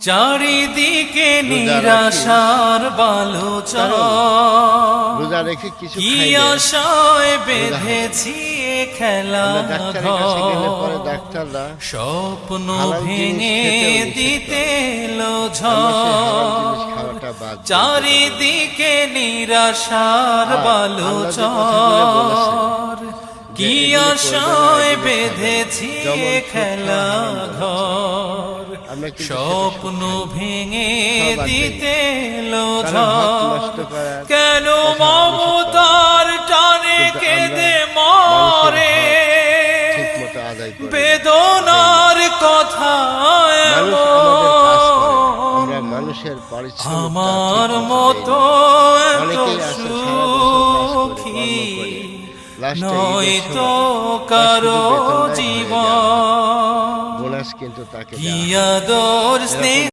চারিদিকে নিরাশার বালুচর, রোজা রেখে কিছু কি আশায় বেঁধেছি খেলা ঘর, স্বপ্ন ভেঙে দিতে এলো ঝড়। চারিদিকে নিরাশার বালুচর, কি আশায় বেঁধেছি খেলা ঘর, স্বপ্ন ভেঙে দিতে এলো ঝড়। কেন মমতার টানে কেঁদে মরে, বেদনার কথা আমার মতো এত সুখী নয়তো কারো জীবন। কিন্তু তাকে কি আদর স্নেহ